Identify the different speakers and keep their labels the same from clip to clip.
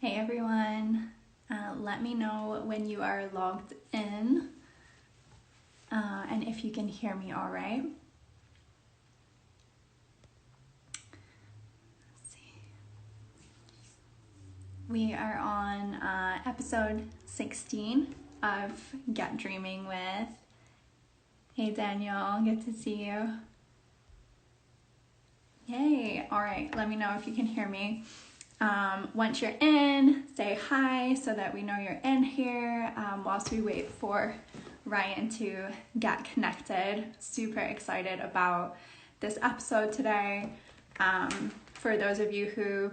Speaker 1: Hey everyone, let me know when you are logged in and if you can hear me all right. Let's see. We are on episode 16 of Get Dreaming with. Hey Daniel, good to see you. Yay, all right, let me know if you can hear me. Once you're in, say hi so that we know you're in here whilst we wait for Ryan to get connected. Super excited about this episode today. For those of you who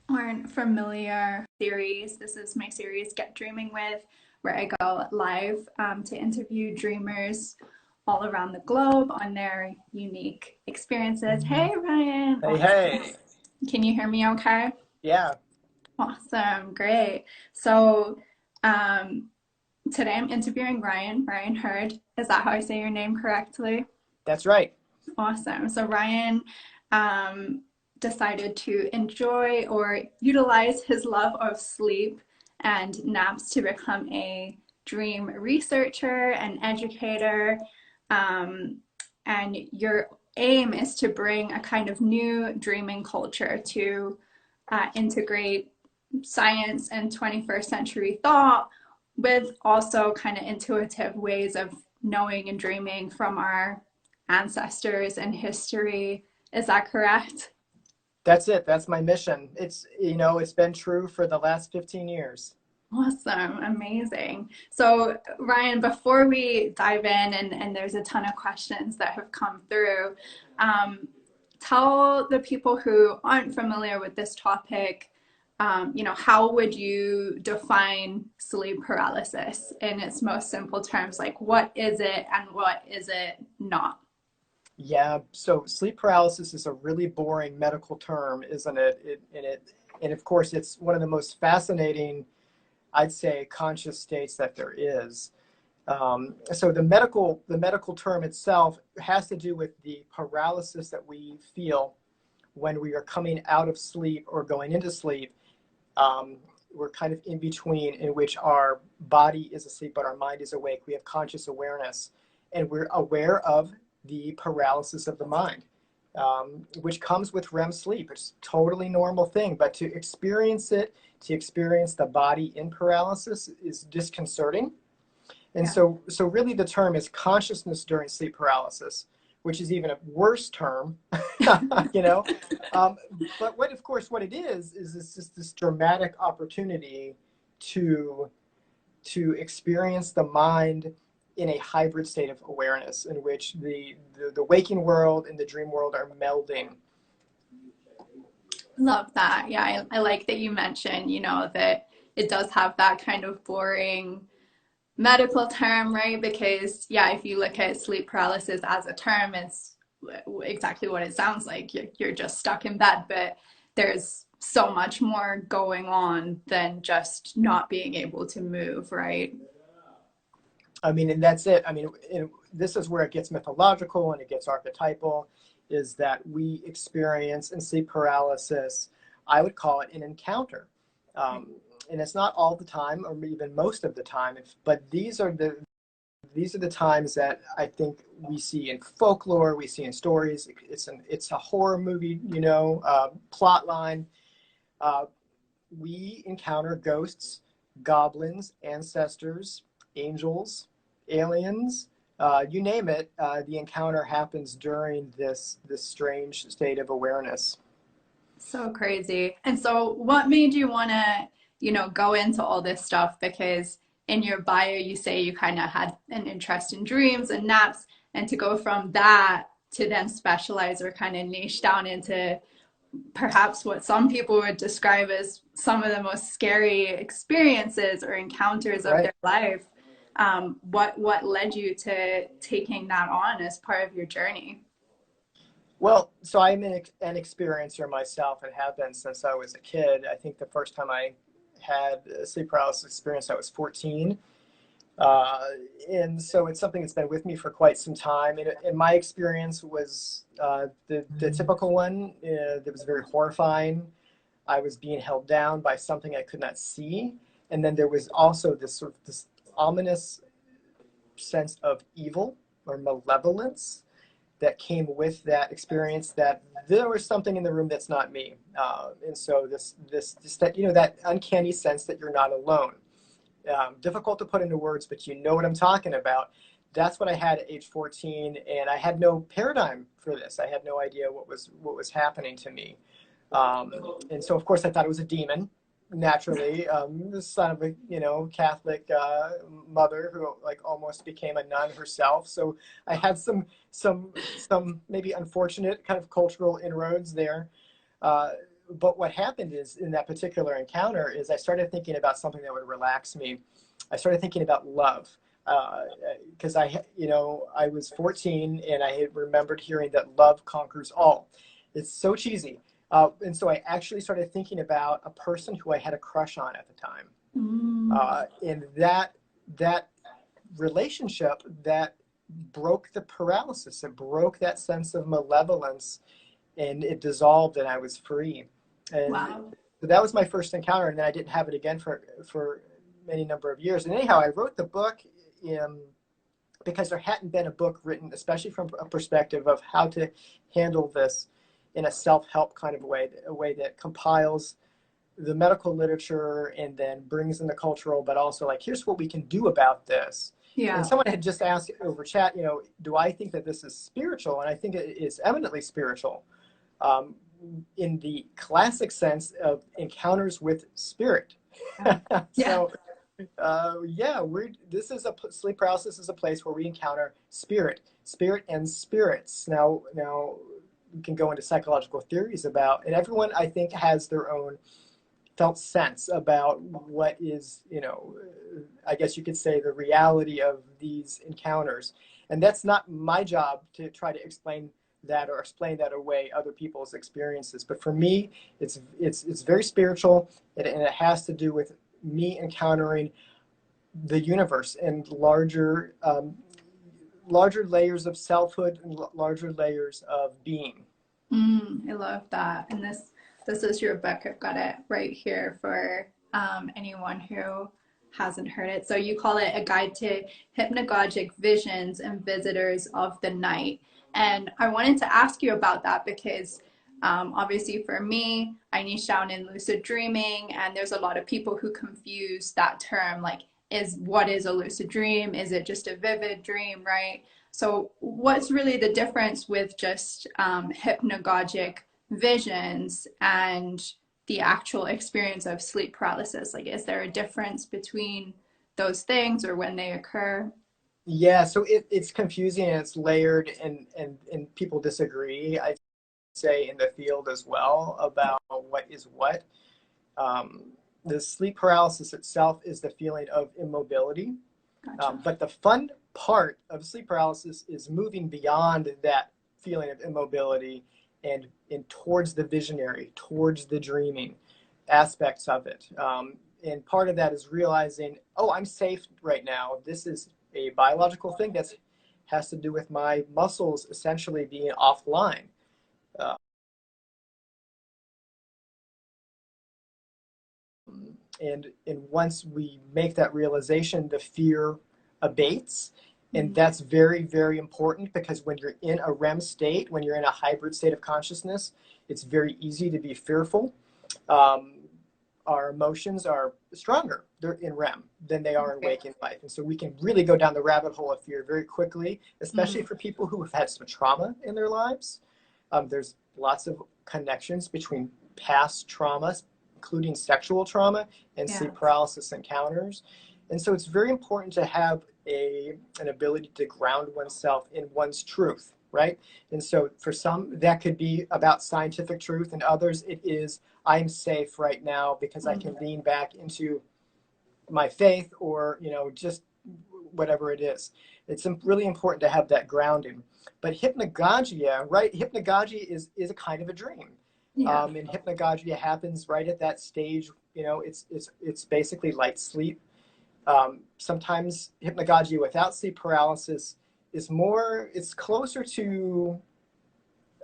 Speaker 1: aren't familiar, this is my series Get Dreaming With, where I go live to interview dreamers all around the globe on their unique experiences. Hey Ryan.
Speaker 2: Hey, hey.
Speaker 1: Can you hear me okay?
Speaker 2: Yeah,
Speaker 1: Awesome, great. So today I'm interviewing Ryan Hurd. Is that how I say your name correctly?
Speaker 2: that's right.
Speaker 1: Awesome. So Ryan decided to enjoy or utilize his love of sleep and naps to become a dream researcher and educator. And your aim is to bring a kind of new dreaming culture to integrate science and 21st century thought with also kind of intuitive ways of knowing and dreaming from our ancestors and history. Is that correct?
Speaker 2: That's it. That's my mission. It's been true for the last 15 years.
Speaker 1: Awesome, amazing. So, Ryan, before we dive in, and there's a ton of questions that have come through, tell the people who aren't familiar with this topic, how would you define sleep paralysis in its most simple terms? Like, what is it and what is it not?
Speaker 2: Yeah, so sleep paralysis is a really boring medical term, isn't it? And of course, it's one of the most fascinating, I'd say, conscious states that there is. So the medical term itself has to do with the paralysis that we feel when we are coming out of sleep or going into sleep. We're kind of in between, in which our body is asleep but our mind is awake. We have conscious awareness, and we're aware of the paralysis of the mind, which comes with REM sleep. It's a totally normal thing, but to experience the body in paralysis is disconcerting. And
Speaker 1: Yeah.
Speaker 2: so really the term is consciousness during sleep paralysis, which is even a worse term, you know. But what, of course, what it is it's just this dramatic opportunity to experience the mind in a hybrid state of awareness in which the waking world and the dream world are melding.
Speaker 1: Love that. Yeah, I like that you mentioned, that it does have that kind of boring medical term, right? Because, yeah, if you look at sleep paralysis as a term, it's exactly what it sounds like. You're just stuck in bed, but there's so much more going on than just not being able to move, right?
Speaker 2: I mean, and that's it. I mean, this is where it gets mythological and it gets archetypal, is that we experience in sleep paralysis, I would call it an encounter. Um, and it's not all the time or even most of the time, but these are the times that I think we see in folklore, we see in stories. It's a horror movie, plot line. Uh, we encounter ghosts, goblins, ancestors, angels, aliens, you name it. The encounter happens during this strange state of awareness.
Speaker 1: So crazy. And so what made you want to, go into all this stuff? Because in your bio, you say you kind of had an interest in dreams and naps, and to go from that to then specialize or kind of niche down into perhaps what some people would describe as some of the most scary experiences or encounters of
Speaker 2: Right.
Speaker 1: their life. What led you to taking that on as part of your journey?
Speaker 2: Well, so I'm an experiencer myself and have been since I was a kid. I think the first time I had a sleep paralysis experience, I was 14. Uh, and so it's something that's been with me for quite some time. And my experience was the typical one that was very horrifying. I was being held down by something I could not see. And then there was also this sort of this ominous sense of evil or malevolence that came with that experience, that there was something in the room that's not me. And so that, you know, that uncanny sense that you're not alone. Difficult to put into words, but you know what I'm talking about. That's what I had at age 14, and I had no paradigm for this. I had no idea what was happening to me. And so, of course, I thought it was a demon. Naturally, the son of a, you know, Catholic mother who like almost became a nun herself. So I had some maybe unfortunate kind of cultural inroads there. But what happened is, in that particular encounter, is I started thinking about something that would relax me. I started thinking about love, because you know, I was 14 and I had remembered hearing that love conquers all. It's so cheesy. And so I actually started thinking about a person who I had a crush on at the time. And that relationship, that broke the paralysis. It broke that sense of malevolence, and it dissolved, and I was free. And
Speaker 1: Wow.
Speaker 2: so that was my first encounter, and then I didn't have it again for many number of years. And anyhow, I wrote the book because there hadn't been a book written, especially from a perspective of how to handle this in a self-help kind of way, a way that compiles the medical literature and then brings in the cultural, but also like, here's what we can do about this.
Speaker 1: Yeah.
Speaker 2: And someone had just asked over chat, you know, do I think that this is spiritual? And I think it is eminently spiritual, in the classic sense of encounters with spirit. So, this is sleep paralysis is a place where we encounter spirit and spirits. Now we can go into psychological theories about, and everyone I think has their own felt sense about what is, you know, I guess you could say the reality of these encounters. And that's not my job to try to explain that or explain that away other people's experiences. But for me, it's very spiritual, and it has to do with me encountering the universe and larger layers of selfhood and larger layers of being.
Speaker 1: I love that. And this is your book. I've got it right here for anyone who hasn't heard it. So you call it A Guide to Hypnagogic Visions and Visitors of the Night. And I wanted to ask you about that because obviously for me, I niche down in lucid dreaming, and there's a lot of people who confuse that term, like, what is a lucid dream? Is it just a vivid dream, right? So what's really the difference with just hypnagogic visions and the actual experience of sleep paralysis? Like, is there a difference between those things or when they occur?
Speaker 2: Yeah, so it's confusing and it's layered, and people disagree, I'd say, in the field as well about what is what. The sleep paralysis itself is the feeling of immobility.
Speaker 1: Gotcha.
Speaker 2: But the fun part of sleep paralysis is moving beyond that feeling of immobility and towards the visionary, towards the dreaming aspects of it. And part of that is realizing, oh, I'm safe right now. This is a biological thing that has to do with my muscles essentially being offline. And once we make that realization, the fear abates. And that's very, very important, because when you're in a REM state, when you're in a hybrid state of consciousness, it's very easy to be fearful. Our emotions are stronger in REM than they are in waking life. And so we can really go down the rabbit hole of fear very quickly, especially for people who have had some trauma in their lives. There's lots of connections between past traumas, including sexual trauma, and sleep paralysis encounters. And so it's very important to have an ability to ground oneself in one's truth, right? And so for some, that could be about scientific truth, and others it is, I'm safe right now because I can lean back into my faith, or, you know, just whatever it is. It's really important to have that grounding. But hypnagogia, right? Hypnagogia is a kind of a dream. And hypnagogia happens right at that stage. You know, it's basically light sleep. Sometimes hypnagogia without sleep paralysis is it's closer to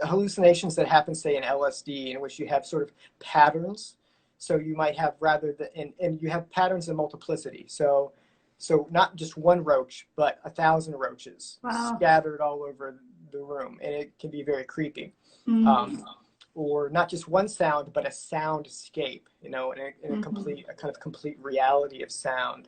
Speaker 2: hallucinations that happen, say, in LSD, in which you have sort of patterns So you might have rather than, and you have patterns of multiplicity. So not just one roach, but 1,000 roaches
Speaker 1: Wow.
Speaker 2: scattered all over the room, and it can be very creepy. Or not just one sound, but a soundscape, you know, in a complete, a kind of complete reality of sound.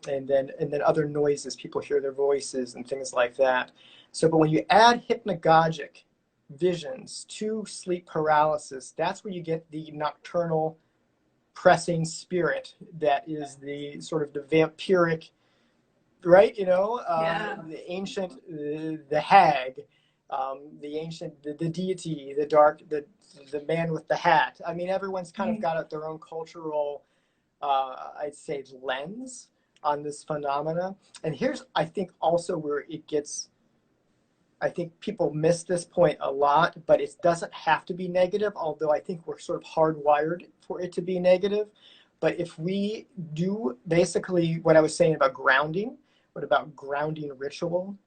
Speaker 2: And then other noises, people hear their voices and things like that. So, but when you add hypnagogic visions to sleep paralysis, that's where you get the nocturnal pressing spirit that is the sort of the vampiric, right? You know, the ancient, the hag, the ancient, the deity, the dark, the man with the hat. I mean, everyone's kind of got their own cultural, I'd say, lens on this phenomena. And here's, I think, also where it gets, I think people miss this point a lot, but it doesn't have to be negative, although I think we're sort of hardwired for it to be negative. But if we do basically what I was saying about grounding, what about grounding ritual,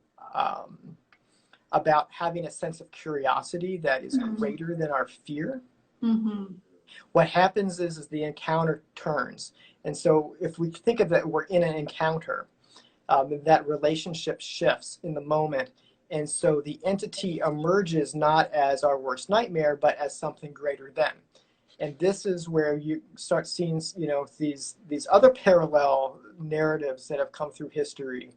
Speaker 2: about having a sense of curiosity that is greater than our fear, what happens is the encounter turns. And so if we think of that, we're in an encounter, that relationship shifts in the moment. And so the entity emerges not as our worst nightmare, but as something greater than. And this is where you start seeing, you know, these other parallel narratives that have come through history,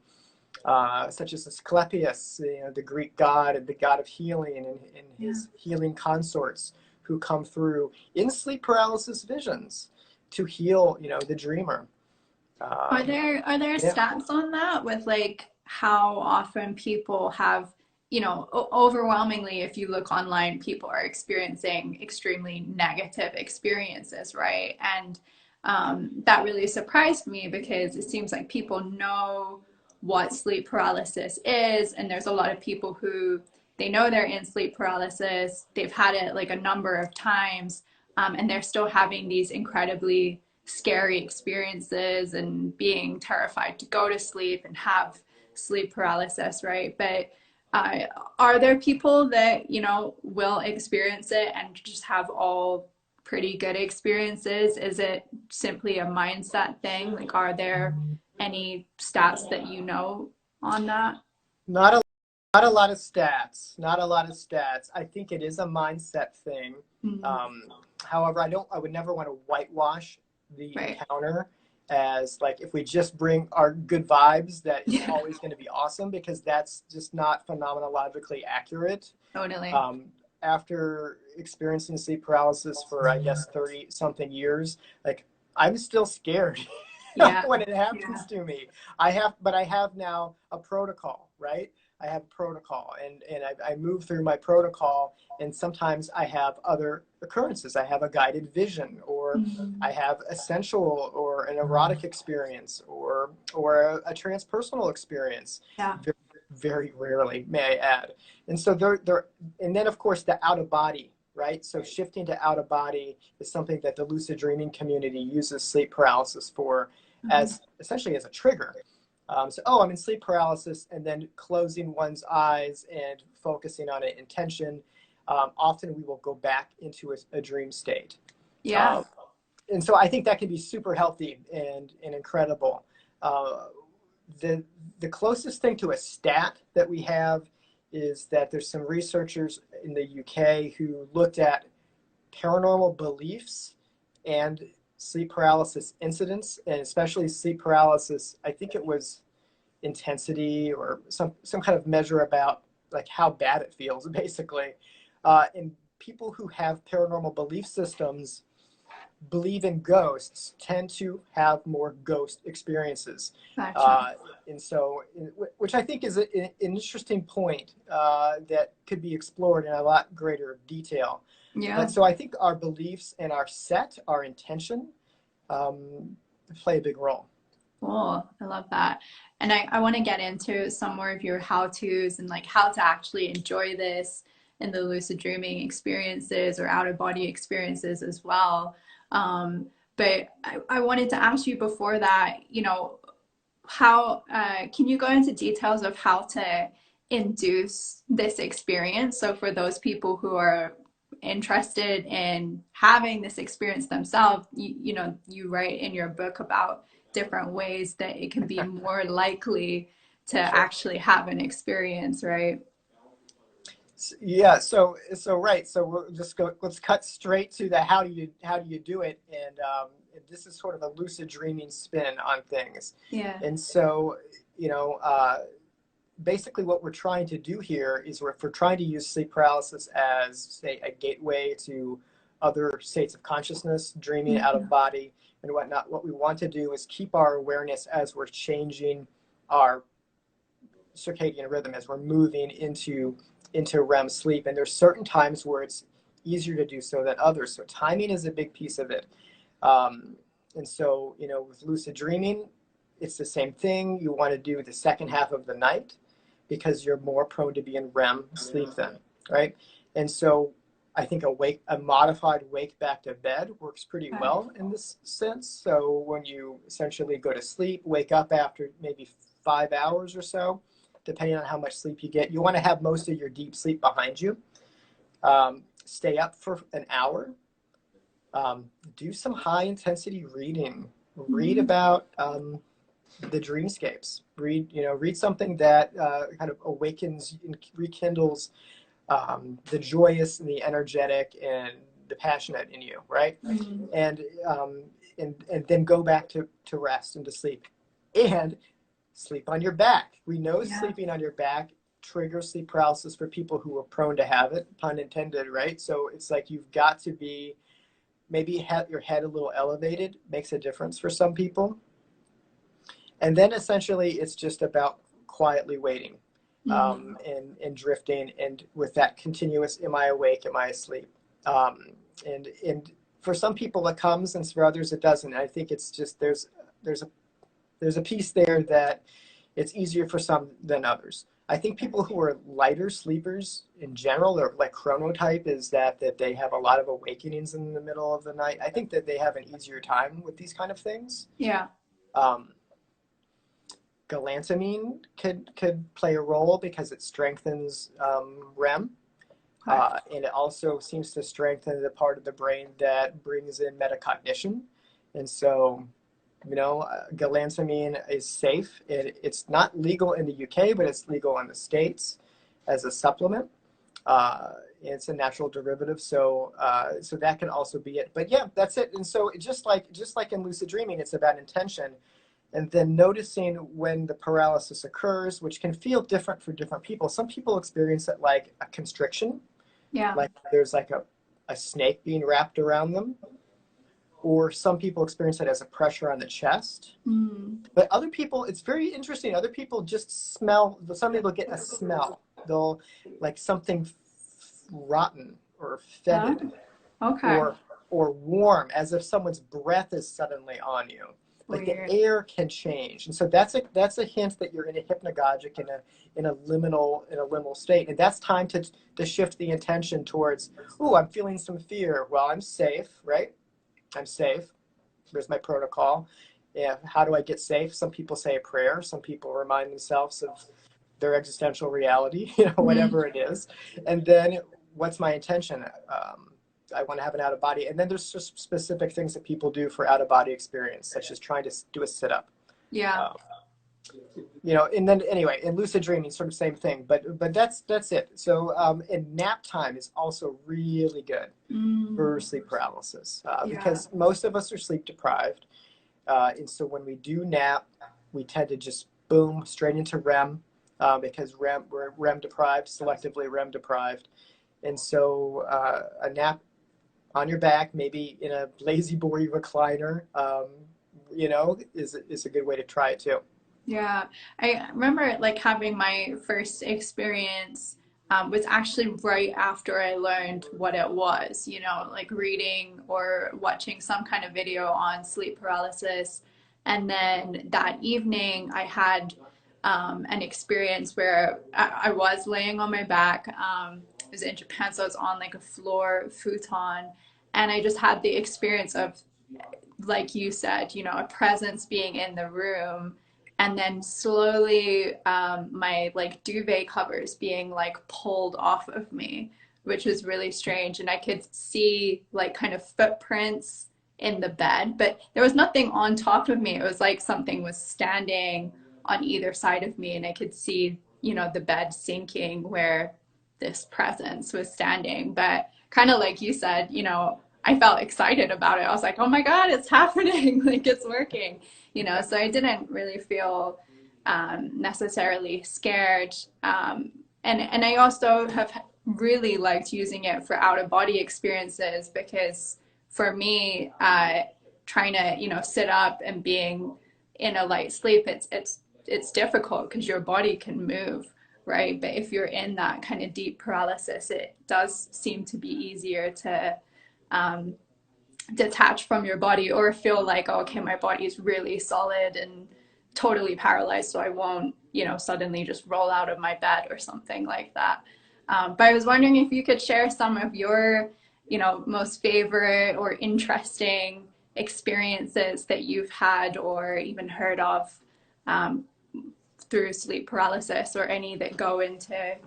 Speaker 2: such as Asclepius, you know, the Greek god and the god of healing, and his healing consorts who come through in sleep paralysis visions to heal, you know, the dreamer.
Speaker 1: Are there stats on that with like how often people have, you know, overwhelmingly, if you look online, people are experiencing extremely negative experiences, right? And that really surprised me because it seems like people know what sleep paralysis is, and there's a lot of people who they know they're in sleep paralysis, they've had it like a number of times, and they're still having these incredibly scary experiences and being terrified to go to sleep and have sleep paralysis, right? But are there people that, you know, will experience it and just have all pretty good experiences? Is it simply a mindset thing? Like, are there any stats that you know on that?
Speaker 2: Not a Not a lot of stats. Not a lot of stats. I think it is a mindset thing. However, I would never want to whitewash the encounter as like if we just bring our good vibes, that it's always going to be awesome, because that's just not phenomenologically accurate.
Speaker 1: Totally.
Speaker 2: After experiencing sleep paralysis for I guess 30 something years, like I'm still scared when it happens to me. I have now a protocol, right? I have a protocol, and I move through my protocol, and sometimes I have other occurrences. I have a guided vision, or I have a sensual or an erotic experience, or a transpersonal experience. Very, very rarely, may I add. And so and then of course the out of body, right? So shifting to out of body is something that the lucid dreaming community uses sleep paralysis for, as essentially as a trigger. I'm in sleep paralysis, and then closing one's eyes and focusing on an intention. Often we will go back into a dream state. And so I think that can be super healthy and incredible. The closest thing to a stat that we have is that there's some researchers in the UK who looked at paranormal beliefs and sleep paralysis incidents, and especially sleep paralysis, I think it was intensity or some kind of measure about like how bad it feels, basically. And people who have paranormal belief systems believe in ghosts tend to have more ghost experiences. And so, which I think is an interesting point that could be explored in a lot greater detail. And so I think our beliefs and our intention play a big role.
Speaker 1: Cool. I love that. And I want to get into some more of your how-tos and like how to actually enjoy this in the lucid dreaming experiences or out-of-body experiences as well. But I wanted to ask you before that, you know, how can you go into details of how to induce this experience? So for those people who are interested in having this experience themselves, you know, you write in your book about different ways that it can be more likely to
Speaker 2: Sure.
Speaker 1: actually have an experience, right?
Speaker 2: Yeah, so right. So we'll just go. Let's cut straight to the how do you do it, and this is sort of a lucid dreaming spin on things.
Speaker 1: Yeah.
Speaker 2: And so, you know, basically what we're trying to do here is we're trying to use sleep paralysis as, say, a gateway to other states of consciousness, dreaming out of body and whatnot. What we want to do is keep our awareness as we're changing our circadian rhythm, as we're moving into REM sleep. And there's certain times where it's easier to do so than others. So timing is a big piece of it. And so, you know, with lucid dreaming, it's the same thing. You want to do the second half of the night because you're more prone to be in REM sleep then, right? And so I think a modified wake back to bed works pretty well in this sense. So when you essentially go to sleep, wake up after maybe 5 hours or so, depending on how much sleep you get. You want to have most of your deep sleep behind you. Stay up for an hour. Do some high intensity reading. Read about the dreamscapes. Read something that kind of awakens and rekindles the joyous and the energetic and the passionate in you, right? And then go back to rest and to sleep. And sleep on your back. We know sleeping on your back triggers sleep paralysis for people who are prone to have it, pun intended, right? So it's like you've got to be, maybe have your head a little elevated, makes a difference for some people. And then essentially it's just about quietly waiting and drifting, and with that continuous, am I awake, am I asleep? And for some people it comes, and for others it doesn't. And I think it's just there's a piece there that it's easier for some than others. I think people who are lighter sleepers in general, or like chronotype, is that they have a lot of awakenings in the middle of the night. I think that they have an easier time with these kind of things.
Speaker 1: Yeah.
Speaker 2: Galantamine could play a role because it strengthens REM. And it also seems to strengthen the part of the brain that brings in metacognition. And so, you know, galantamine is safe. It's not legal in the UK, but it's legal in the States as a supplement. It's a natural derivative, so that can also be it. But yeah, that's it. And so just like in lucid dreaming, it's about intention, and then noticing when the paralysis occurs, which can feel different for different people. Some people experience it like a constriction, like there's like a snake being wrapped around them. Or some people experience it as a pressure on the chest. But other people, it's very interesting. Other people just smell, some people get a smell. They'll like something rotten or fetid or warm, as if someone's breath is suddenly on you. Like the air can change. And so that's a hint that you're in a hypnagogic, in a liminal state. And that's time to shift the intention towards, ooh, I'm feeling some fear. Well, I'm safe, right? I'm safe. Here's my protocol. Yeah, how do I get safe? Some people say a prayer. Some people remind themselves of their existential reality, whatever it is. And then what's my intention? I want to have an out of body. And then there's just specific things that people do for out of body experience, such as trying to do a sit up.
Speaker 1: Yeah.
Speaker 2: And then anyway, in lucid dreaming, sort of same thing, but that's it. So, and nap time is also really good for sleep paralysis because most of us are sleep deprived. And so when we do nap, we tend to just boom straight into REM because we're REM deprived, selectively REM deprived. And so a nap on your back, maybe in a lazy boy recliner, is a good way to try it too.
Speaker 1: Yeah, I remember like having my first experience was actually right after I learned what it was, like reading or watching some kind of video on sleep paralysis. And then that evening I had an experience where I was laying on my back. It was in Japan, so I was on like a floor futon. And I just had the experience of, like you said, a presence being in the room. And then slowly my like duvet covers being like pulled off of me, which was really strange. And I could see like kind of footprints in the bed, but there was nothing on top of me. It was like something was standing on either side of me, and I could see, the bed sinking where this presence was standing. But kind of like you said, I felt excited about it. I was like, oh my God, it's happening. Like it's working, so I didn't really feel necessarily scared. And I also have really liked using it for out of body experiences, because for me, trying to, sit up and being in a light sleep, it's difficult because your body can move, right? But if you're in that kind of deep paralysis, it does seem to be easier to detach from your body, or feel like, oh, okay, my body is really solid and totally paralyzed, so I won't, suddenly just roll out of my bed or something like that. But I was wondering if you could share some of your, most favorite or interesting experiences that you've had or even heard of through sleep paralysis, or any that go into,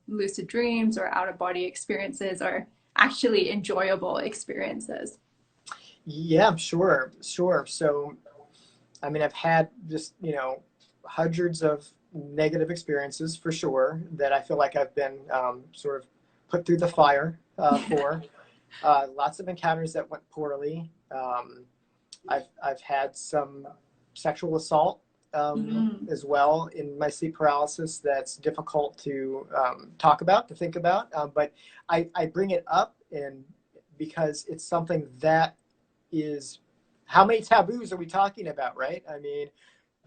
Speaker 1: lucid dreams or out of body experiences, or actually enjoyable experiences.
Speaker 2: Yeah, sure. So, I mean, I've had just, hundreds of negative experiences for sure that I feel like I've been sort of put through the fire for. Lots of encounters that went poorly. I've had some sexual assault as well in my sleep paralysis that's difficult to talk about, to think about. But I bring it up because it's something that is, how many taboos are we talking about, right? I mean,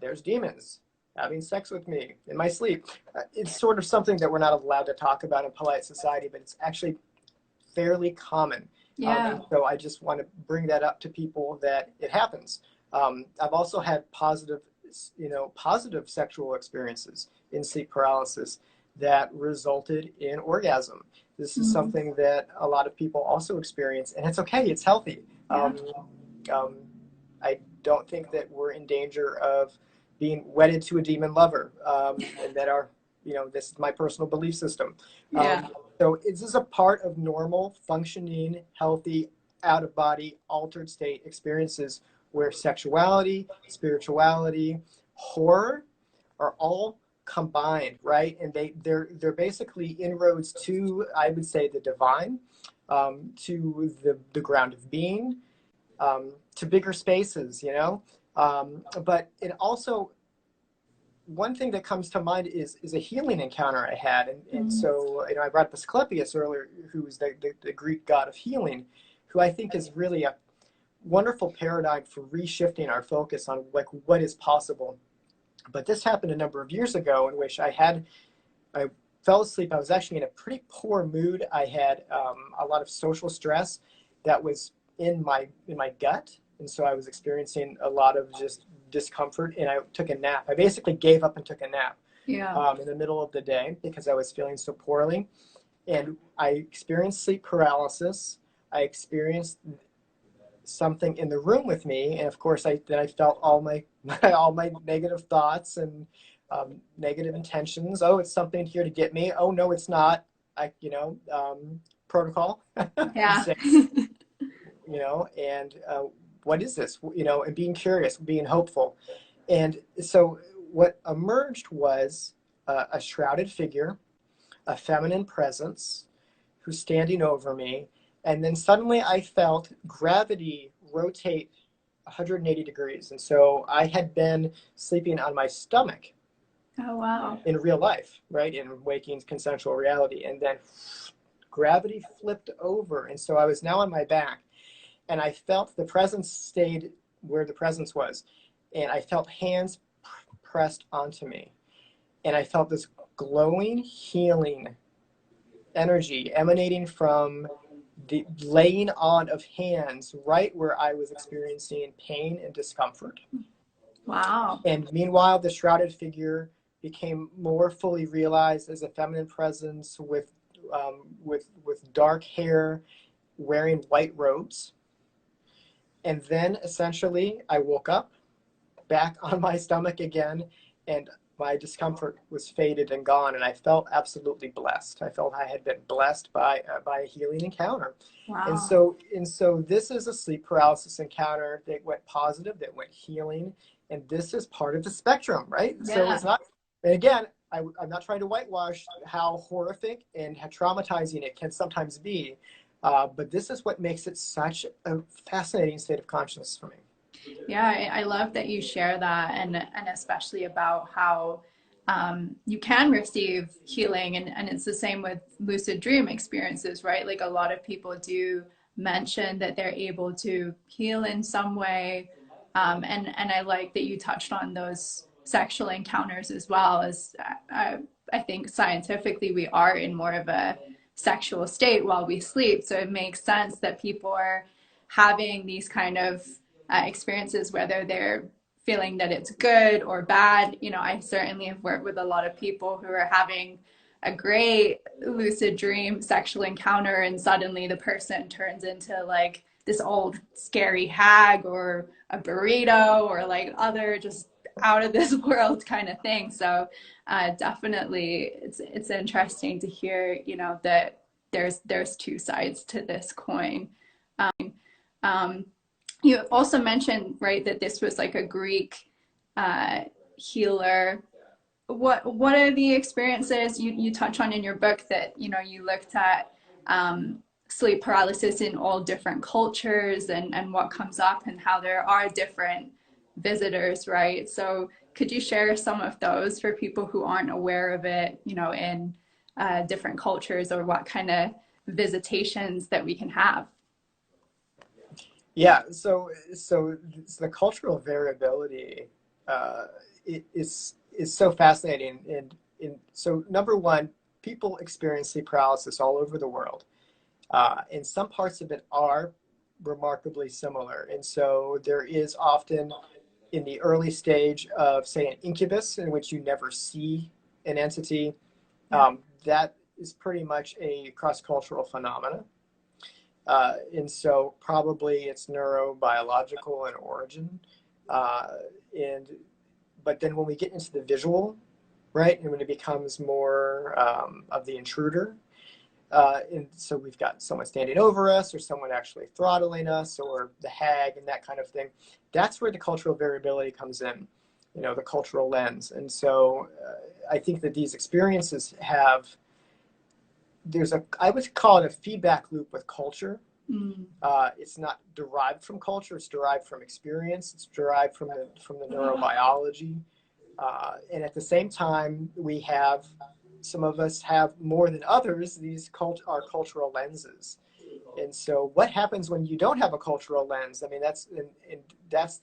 Speaker 2: there's demons having sex with me in my sleep. It's sort of something that we're not allowed to talk about in polite society, but it's actually fairly common.
Speaker 1: Yeah.
Speaker 2: So I just want to bring that up to people that it happens. I've also had positive sexual experiences in sleep paralysis that resulted in orgasm. This is something that a lot of people also experience, and it's okay. It's healthy.
Speaker 1: Yeah.
Speaker 2: I don't think that we're in danger of being wedded to a demon lover, and that this is my personal belief system.
Speaker 1: Yeah.
Speaker 2: So this is a part of normal, functioning, healthy, out-of-body, altered state experiences where sexuality, spirituality, horror are all combined, right? And they're basically inroads to, I would say, the divine, to the ground of being, to bigger spaces, but it also, one thing that comes to mind is a healing encounter I had. And so, I brought up Asclepius earlier, who is the Greek god of healing, who I think is really a wonderful paradigm for reshifting our focus on like what is possible. But this happened a number of years ago, in which I fell asleep. I was actually in a pretty poor mood. I had a lot of social stress that was in my gut. And so I was experiencing a lot of just discomfort, and I took a nap. I basically gave up and took a nap in the middle of the day because I was feeling so poorly. And I experienced sleep paralysis. I experienced something in the room with me. And of course, I felt all my all my negative thoughts and negative intentions. Oh, it's something here to get me. Oh, no, it's not. Protocol.
Speaker 1: Yeah.
Speaker 2: And what is this? And being curious, being hopeful. And so what emerged was a shrouded figure, a feminine presence who's standing over me. And then suddenly I felt gravity rotate 180 degrees. And so I had been sleeping on my stomach.
Speaker 1: Oh, wow.
Speaker 2: In real life, right? In waking consensual reality. And then gravity flipped over. And so I was now on my back. And I felt the presence stayed where the presence was. And I felt hands pressed onto me. And I felt this glowing, healing energy emanating from the laying on of hands right where I was experiencing pain and discomfort.
Speaker 1: Wow.
Speaker 2: And meanwhile, the shrouded figure became more fully realized as a feminine presence with dark hair, wearing white robes. And then essentially I woke up back on my stomach again, and my discomfort was faded and gone, and I felt absolutely blessed. I felt I had been blessed by a healing encounter. And
Speaker 1: Wow.
Speaker 2: so this is a sleep paralysis encounter that went positive, that went healing, and this is part of the spectrum, right? So
Speaker 1: Yeah.
Speaker 2: it's not. And again, I'm not trying to whitewash how horrific and how traumatizing it can sometimes be, but this is what makes it such a fascinating state of consciousness for me.
Speaker 1: Yeah, I love that you share that, and especially about how you can receive healing, and it's the same with lucid dream experiences, right? Like a lot of people do mention that they're able to heal in some way, and I like that you touched on those sexual encounters as well. As I think scientifically we are in more of a sexual state while we sleep, so it makes sense that people are having these kind of experiences, whether they're feeling that it's good or bad. You know, I certainly have worked with a lot of people who are having a great lucid dream sexual encounter, and suddenly the person turns into like this old scary hag or a burrito or like other just out of this world kind of thing. So definitely it's interesting to hear, you know, that there's two sides to this coin. Um, you also mentioned, right, that this was like a Greek uh, healer. What are the experiences you touch on in your book that, you know, you looked at sleep paralysis in all different cultures, and what comes up and how there are different visitors, right? So could you share some of those for people who aren't aware of it, you know, in different cultures, or what kind of visitations that we can have?
Speaker 2: Yeah, so the cultural variability uh, is so fascinating, and so number one, people experience sleep paralysis all over the world, and some parts of it are remarkably similar. And so there is often in the early stage of, say, an incubus in which you never see an entity,
Speaker 1: Yeah.
Speaker 2: that is pretty much a cross-cultural phenomenon. And so probably it's neurobiological in origin. Uh, and but then when we get into the visual, right, and when it becomes more of the intruder, and so we've got someone standing over us, or someone actually throttling us, or the hag and that kind of thing. That's where the cultural variability comes in, you know, the cultural lens. And so I think that these experiences have, I would call it a feedback loop with culture.
Speaker 1: Mm.
Speaker 2: It's not derived from culture; it's derived from experience. It's derived from the neurobiology, and at the same time, we have, some of us have more than others, these our cultural lenses. And so, what happens when you don't have a cultural lens? I mean, and that's,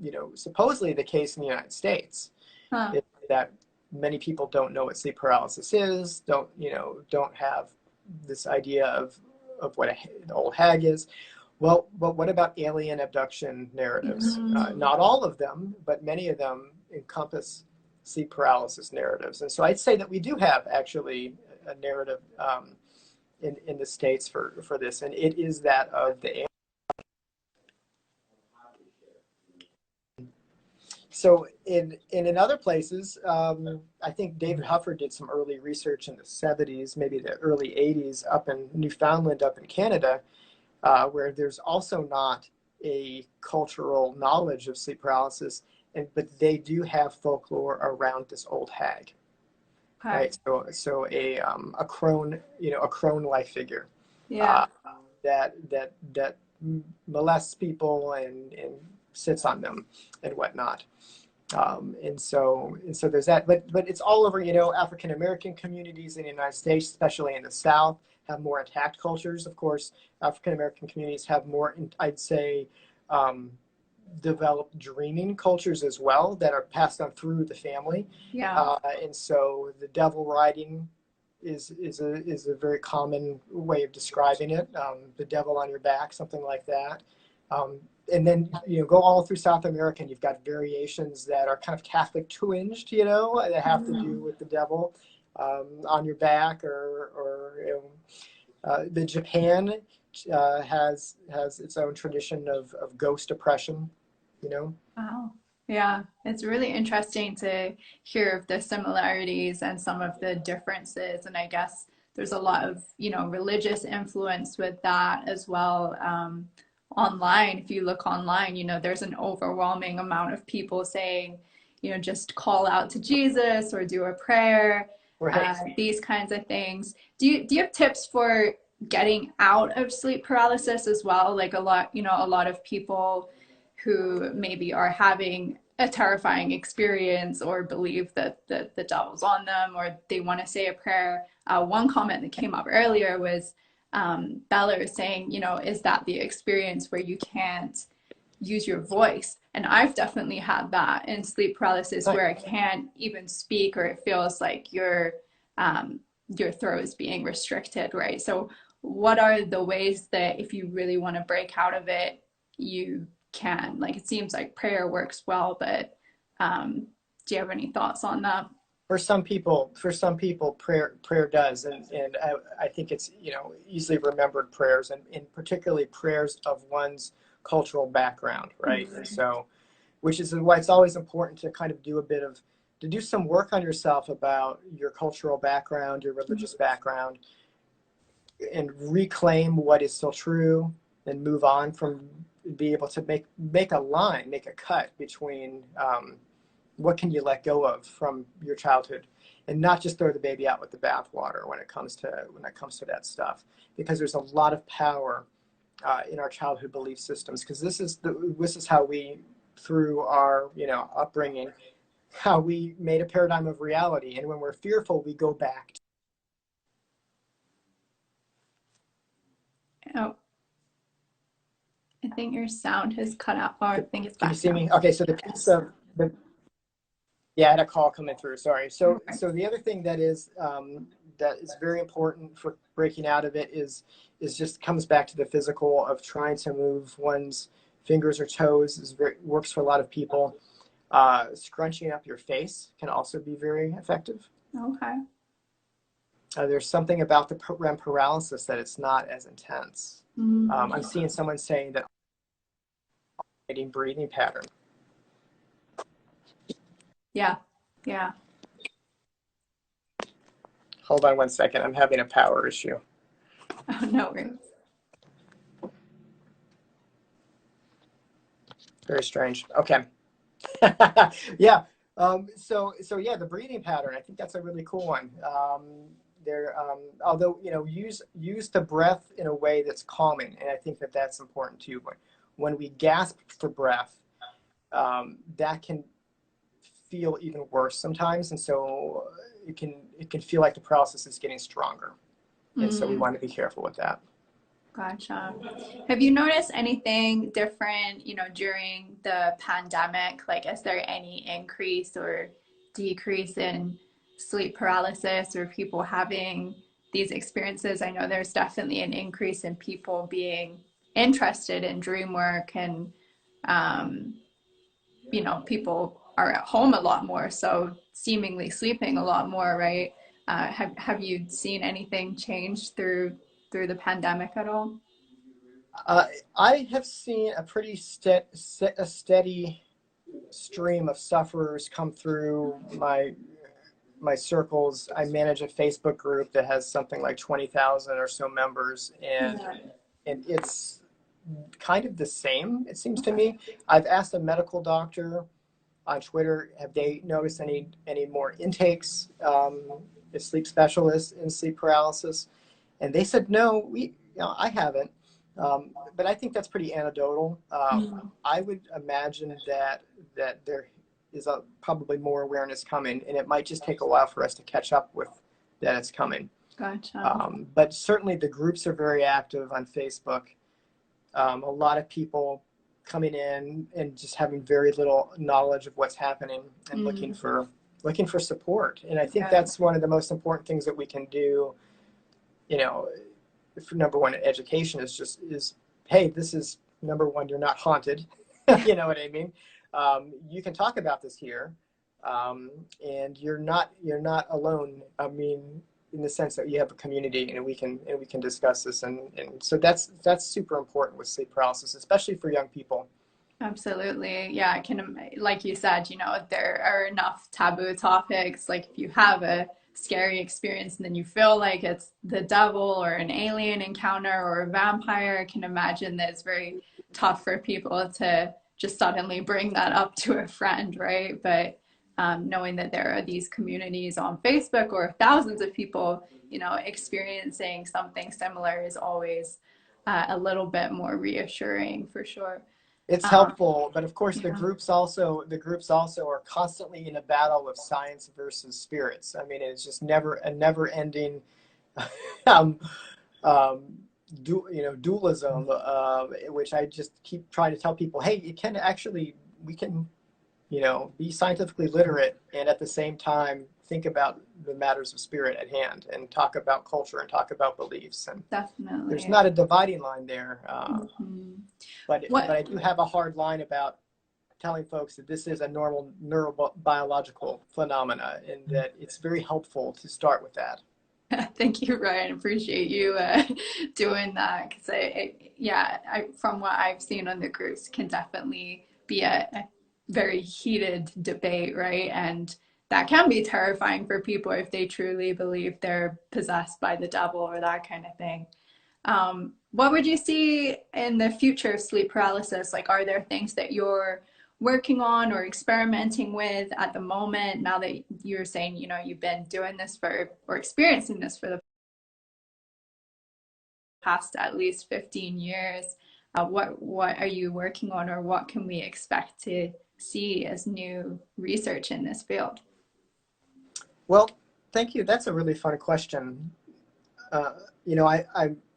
Speaker 2: you know, supposedly the case in the United States.
Speaker 1: Huh.
Speaker 2: Is that many people don't know what sleep paralysis is, don't have this idea of what the old hag is. Well, but what about alien abduction narratives?
Speaker 1: Mm.
Speaker 2: Not all of them, but many of them encompass sleep paralysis narratives. And so I'd say that we do have actually a narrative in the States for this, and it is that of the. So in other places, I think David Huffer did some early research in the 70s, maybe the early 80s, up in Newfoundland, up in Canada, where there's also not a cultural knowledge of sleep paralysis, but they do have folklore around this old hag,
Speaker 1: Okay.
Speaker 2: right? So a crone, you know, a crone-like figure
Speaker 1: Yeah.
Speaker 2: uh, that molests people and sits on them and whatnot. And so there's that, but it's all over. You know, African American communities in the United States, especially in the South, have more intact cultures. Of course, African American communities have more, I'd say, um, developed dreaming cultures as well that are passed on through the family.
Speaker 1: Yeah.
Speaker 2: And so the devil riding is a very common way of describing it. The devil on your back, something like that. Um, and then, you know, go all through South America, and you've got variations that are kind of Catholic twinged, you know, that have to do with the devil on your back, or you know, the Japan has its own tradition of ghost oppression, you know.
Speaker 1: Wow. Yeah, it's really interesting to hear of the similarities and some of the differences. And I guess there's a lot of, religious influence with that as well. Online, if you look online, there's an overwhelming amount of people saying, just call out to Jesus or do a prayer,
Speaker 2: Right.
Speaker 1: these kinds of things. Do you have tips for getting out of sleep paralysis as well? Like a lot of people who maybe are having a terrifying experience or believe that the devil's on them or they want to say a prayer. One comment that came up earlier was Bella was saying, is that the experience where you can't use your voice? And I've definitely had that in sleep paralysis
Speaker 2: Right.
Speaker 1: where I can't even speak or it feels like your throat is being restricted, right? So what are the ways that if you really want to break out of it, you can? Like, it seems like prayer works well, but do you have any thoughts on that?
Speaker 2: For some people, prayer does, and I think it's easily remembered prayers, and particularly prayers of one's cultural background, right? And
Speaker 1: Mm-hmm.
Speaker 2: so, which is why it's always important to kind of do some work on yourself about your cultural background, your religious background, and reclaim what is still true, and move on from be able to make a line, make a cut between what can you let go of from your childhood, and not just throw the baby out with the bathwater when it comes to that stuff, because there's a lot of power in our childhood belief systems, because this is how we, through our upbringing, how we made a paradigm of reality, and when we're fearful we go back.
Speaker 1: Oh, I think your sound has cut out. Oh, I think it's
Speaker 2: Can you
Speaker 1: back
Speaker 2: see
Speaker 1: now.
Speaker 2: me? Okay, so the piece
Speaker 1: Yes.
Speaker 2: of the yeah, I had a call coming through. Sorry. So,
Speaker 1: Okay.
Speaker 2: so the other thing that is very important for breaking out of it is just comes back to the physical of trying to move one's fingers or toes works for a lot of people. Scrunching up your face can also be very effective.
Speaker 1: Okay.
Speaker 2: There's something about the REM paralysis that it's not as intense. I'm
Speaker 1: Mm.
Speaker 2: seeing someone saying that breathing pattern.
Speaker 1: Yeah. Yeah.
Speaker 2: Hold on one second. I'm having a power issue.
Speaker 1: Oh, no worries.
Speaker 2: Very strange. Okay. Yeah. So yeah, the breathing pattern. I think that's a really cool one. Although use the breath in a way that's calming, and I think that that's important too. But when we gasp for breath, that can feel even worse sometimes, and so it can feel like the process is getting stronger, and so we
Speaker 1: Mm.
Speaker 2: want to be careful with that.
Speaker 1: Gotcha. Have you noticed anything different, during the pandemic? Like, is there any increase or decrease in sleep paralysis or people having these experiences? I know there's definitely an increase in people being interested in dream work and, um, people are at home a lot more, so seemingly sleeping a lot more, right? Have you seen anything change through the pandemic at all?
Speaker 2: Uh, I have seen a pretty steady stream of sufferers come through my circles. I manage a Facebook group that has something like 20,000 or so members, and
Speaker 1: Yeah.
Speaker 2: it's kind of the same, it seems to me. I've asked a medical doctor on Twitter, have they noticed any more intakes, as sleep specialists in sleep paralysis? And they said no, I haven't. But I think that's pretty anecdotal.
Speaker 1: Mm.
Speaker 2: I would imagine that there is probably more awareness coming, and it might just take a while for us to catch up with that it's coming.
Speaker 1: Gotcha.
Speaker 2: But certainly the groups are very active on Facebook. A lot of people coming in and just having very little knowledge of what's happening and looking
Speaker 1: Mm.
Speaker 2: for support. And I think
Speaker 1: Yeah.
Speaker 2: that's one of the most important things that we can do. You know, for number one, education is hey, this is number one. You're not haunted. You know what I mean? You can talk about this here, and you're not alone. I mean, in the sense that you have a community, and we can discuss this, and so that's super important with sleep paralysis, especially for young people.
Speaker 1: Absolutely. Yeah, I can, like you said, there are enough taboo topics. Like if you have a scary experience and then you feel like it's the devil or an alien encounter or a vampire, I can imagine that it's very tough for people to just suddenly bring that up to a friend, right? But knowing that there are these communities on Facebook or thousands of people, experiencing something similar is always a little bit more reassuring for sure.
Speaker 2: It's
Speaker 1: Um,
Speaker 2: helpful, but of course
Speaker 1: yeah.
Speaker 2: the groups also are constantly in a battle of science versus spirits. I mean, it's just never a never ending um, um, dualism, which I just keep trying to tell people, hey, you can actually, we can, be scientifically literate and at the same time think about the matters of spirit at hand and talk about culture and talk about beliefs. And there's
Speaker 1: Definitely.
Speaker 2: not a dividing line there.
Speaker 1: Mhm.
Speaker 2: But
Speaker 1: What?
Speaker 2: I do have a hard line about telling folks that this is a normal neurobiological phenomena and that it's very helpful to start with that.
Speaker 1: Thank you, Ryan. Appreciate you doing that because yeah, from what I've seen on the groups, can definitely be a very heated debate, right? And that can be terrifying for people if they truly believe they're possessed by the devil or that kind of thing. What would you see in the future of sleep paralysis? Like, are there things that you're working on or experimenting with at the moment now that you're saying, you've been doing this for or experiencing this for the past at least 15 years? What are you working on, or what can we expect to see as new research in this field?
Speaker 2: Well, thank you. That's a really fun question. Uh,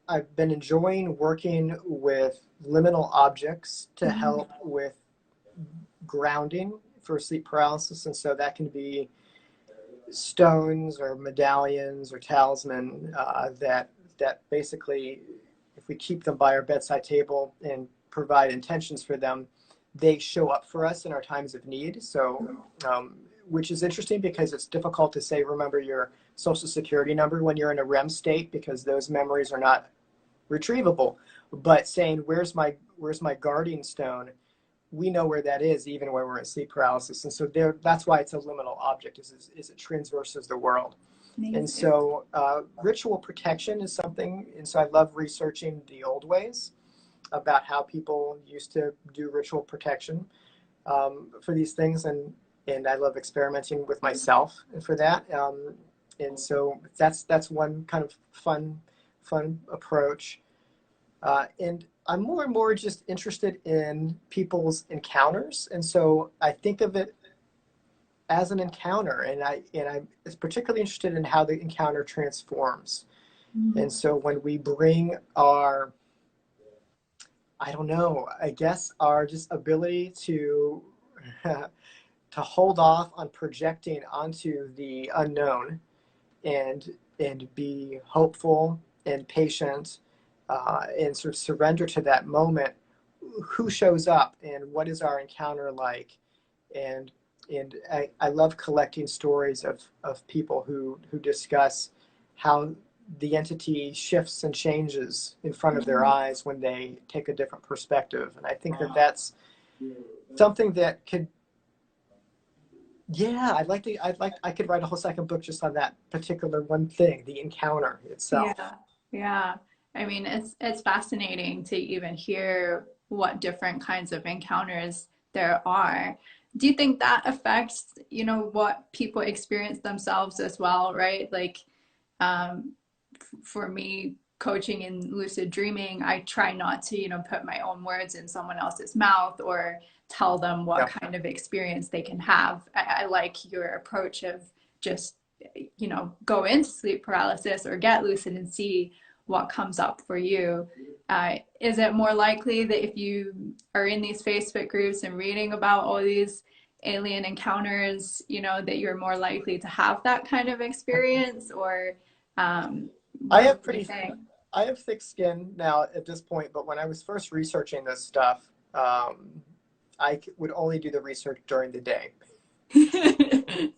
Speaker 2: I've been enjoying working with liminal objects to
Speaker 1: Mm-hmm.
Speaker 2: help with grounding for sleep paralysis. And so that can be stones or medallions or talisman that basically, if we keep them by our bedside table and provide intentions for them, they show up for us in our times of need. So, which is interesting because it's difficult to say, remember your social security number when you're in a REM state because those memories are not retrievable. But saying, where's my guardian stone? We know where that is even when we're in sleep paralysis. And so that's why it's a liminal object, is it transverses the world. And
Speaker 1: Amazing.
Speaker 2: so ritual protection is something, and so I love researching the old ways about how people used to do ritual protection for these things, and I love experimenting with myself for that. And so that's one kind of fun approach. And I'm more and more just interested in people's encounters, and so I think of it as an encounter, and I'm particularly interested in how the encounter transforms.
Speaker 1: Mm-hmm.
Speaker 2: And so when we bring our, I don't know, I guess our just ability to to hold off on projecting onto the unknown and be hopeful and patient and sort of surrender to that moment. Who shows up and what is our encounter like? And I love collecting stories of people who discuss how the entity shifts and changes in front of their eyes when they take a different perspective. And I think that that's something that could, yeah, I could write a whole second book just on that particular one thing, the encounter itself.
Speaker 1: Yeah, yeah. I mean, it's fascinating to even hear what different kinds of encounters there are. Do you think that affects, what people experience themselves as well, right? Like, for me, coaching in lucid dreaming, I try not to, put my own words in someone else's mouth or tell them what
Speaker 2: Yeah.
Speaker 1: kind of experience they can have. I like your approach of just, go into sleep paralysis or get lucid and see what comes up for you. Is it more likely that if you are in these Facebook groups and reading about all these alien encounters, that you're more likely to have that kind of experience, or
Speaker 2: I
Speaker 1: what
Speaker 2: have
Speaker 1: do you
Speaker 2: pretty,
Speaker 1: think?
Speaker 2: I have thick skin now at this point, but when I was first researching this stuff, would only do the research during the day.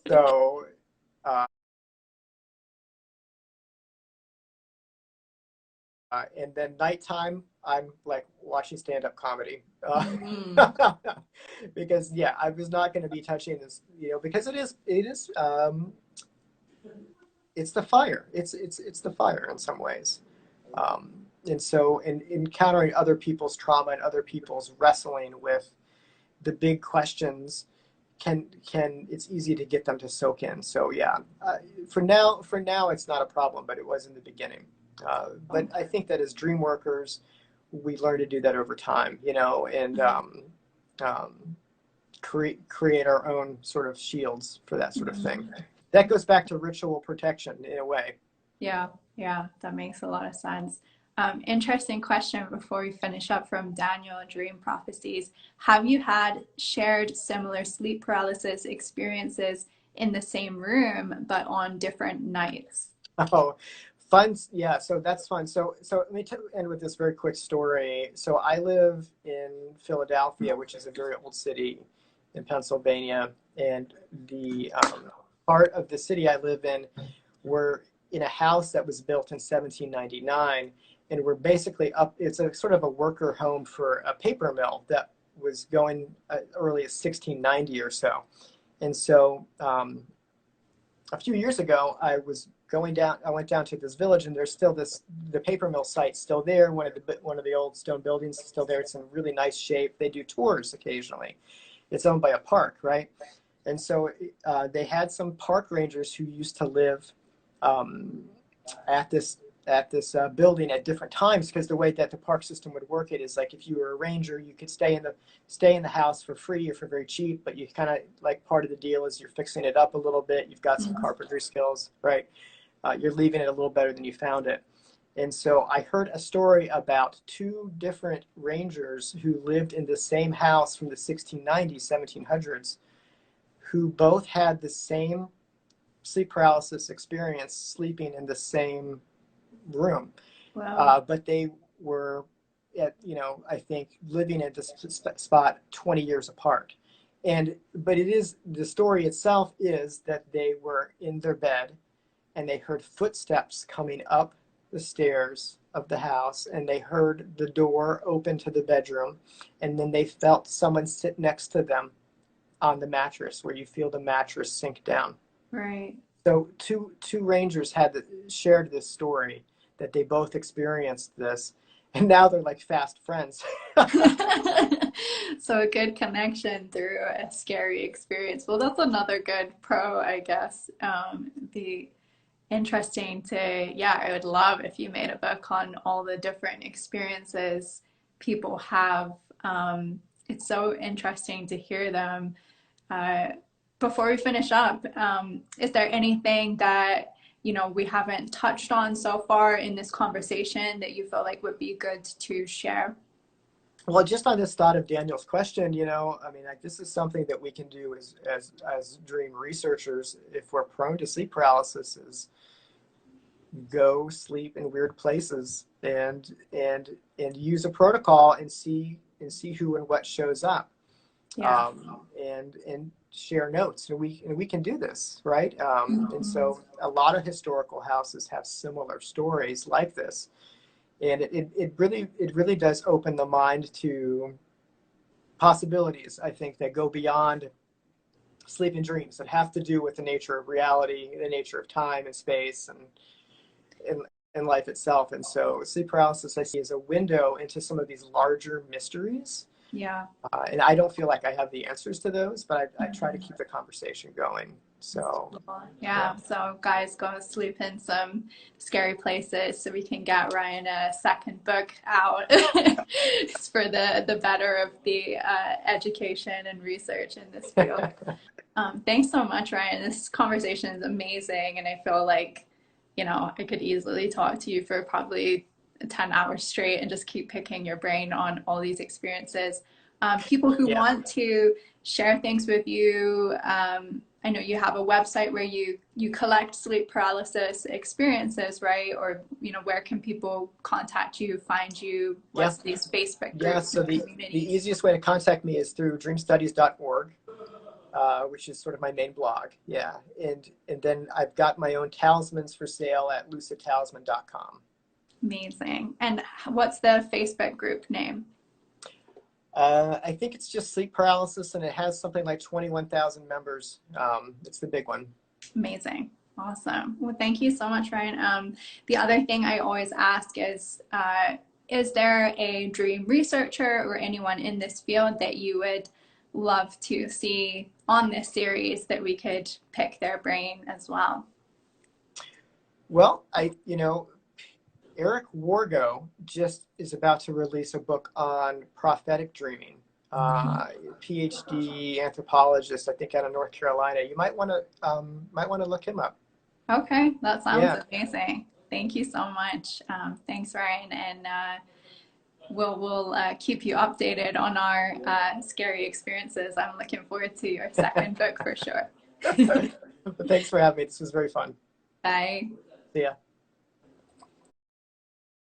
Speaker 2: So, uh, and then nighttime, I'm like watching stand-up comedy.
Speaker 1: Mm-hmm.
Speaker 2: Because yeah, I was not going to be touching this, because it's the fire. It's the fire in some ways. And so in encountering other people's trauma and other people's wrestling with the big questions it's easy to get them to soak in. So yeah, for now it's not a problem, but it was in the beginning. But I think that as dream workers, we learn to do that over time, and create our own sort of shields for that sort of thing. That goes back to ritual protection in a way.
Speaker 1: Yeah, yeah, that makes a lot of sense. Interesting question before we finish up from Daniel, Dream Prophecies. Have you had shared similar sleep paralysis experiences in the same room, but on different nights?
Speaker 2: Oh, fun. Yeah, so that's fun. So let me end with this very quick story. So I live in Philadelphia, which is a very old city in Pennsylvania, and the part of the city I live in, we're in a house that was built in 1799, and we're basically up. It's a sort of a worker home for a paper mill that was going early as 1690 or so. And so a few years ago, I went down to this village, and there's still the paper mill site still there. One of the old stone buildings is still there. It's in really nice shape. They do tours occasionally. It's owned by a park, right? And so they had some park rangers who used to live at this building at different times, because the way that the park system would work it is like, if you were a ranger, you could stay in the house for free or for very cheap, but you kind of like, part of the deal is you're fixing it up a little bit, you've got some carpentry skills, right? You're leaving it a little better than you found it. And so I heard a story about two different rangers who lived in the same house from the 1690s, 1700s, who both had the same sleep paralysis experience, sleeping in the same room.
Speaker 1: Wow.
Speaker 2: But they were I think living at this spot 20 years apart. But the story itself is that they were in their bed, and they heard footsteps coming up the stairs of the house, and they heard the door open to the bedroom, and then they felt someone sit next to them on the mattress, where you feel the mattress sink down.
Speaker 1: Right.
Speaker 2: So two rangers shared this story, that they both experienced this, and now they're like fast friends.
Speaker 1: So a good connection through a scary experience. Well, that's another good pro, I guess. Be interesting yeah, I would love if you made a book on all the different experiences people have. It's so interesting to hear them. Uh, Before we finish up, is there anything that we haven't touched on so far in this conversation that you feel like would be good to share?
Speaker 2: Well, just on this thought of Daniel's question, I mean, like, this is something that we can do as dream researchers, if we're prone to sleep paralysis, is go sleep in weird places and use a protocol, and see who and what shows up.
Speaker 1: Yeah.
Speaker 2: And share notes, and we can do this, right? And
Speaker 1: Mhm.
Speaker 2: so a lot of historical houses have similar stories like this, and it really does open the mind to possibilities, I think, that go beyond sleeping dreams, that have to do with the nature of reality, the nature of time and space, and and life itself. And so sleep paralysis, I see, as a window into some of these larger mysteries.
Speaker 1: Yeah.
Speaker 2: And I don't feel like I have the answers to those, but I try to keep the conversation going. So,
Speaker 1: Yeah, so guys, go sleep in some scary places so we can get Ryan a second book out. It's for the better of the education and research in this field. Thanks so much, Ryan. This conversation is amazing, and I feel like, I could easily talk to you for probably 10 hours straight and just keep picking your brain on all these experiences. People who
Speaker 2: yeah.
Speaker 1: want to share things with you, I know you have a website where you collect sleep paralysis experiences, right? Or, where can people contact you, find you? What's these Facebook groups
Speaker 2: So
Speaker 1: and
Speaker 2: the
Speaker 1: communities?
Speaker 2: easiest way to contact me is through dreamstudies.org, which is sort of my main blog. Yeah. And then I've got my own talismans for sale at lucidtalisman.com.
Speaker 1: Amazing. And what's the Facebook group name?
Speaker 2: I think it's just sleep paralysis, and it has something like 21,000 members. It's the big one.
Speaker 1: Amazing. Awesome. Well, thank you so much, Ryan. The other thing I always ask is there a dream researcher or anyone in this field that you would love to see on this series that we could pick their brain as well?
Speaker 2: Well, Eric Wargo just is about to release a book on prophetic dreaming. PhD anthropologist, I think, out of North Carolina. You might want to look him up.
Speaker 1: Okay, that sounds amazing. Thank you so much. Thanks, Ryan, and we'll keep you updated on our scary experiences. I'm looking forward to your second book for sure.
Speaker 2: Thanks for having me. This was very fun.
Speaker 1: Bye.
Speaker 2: See ya.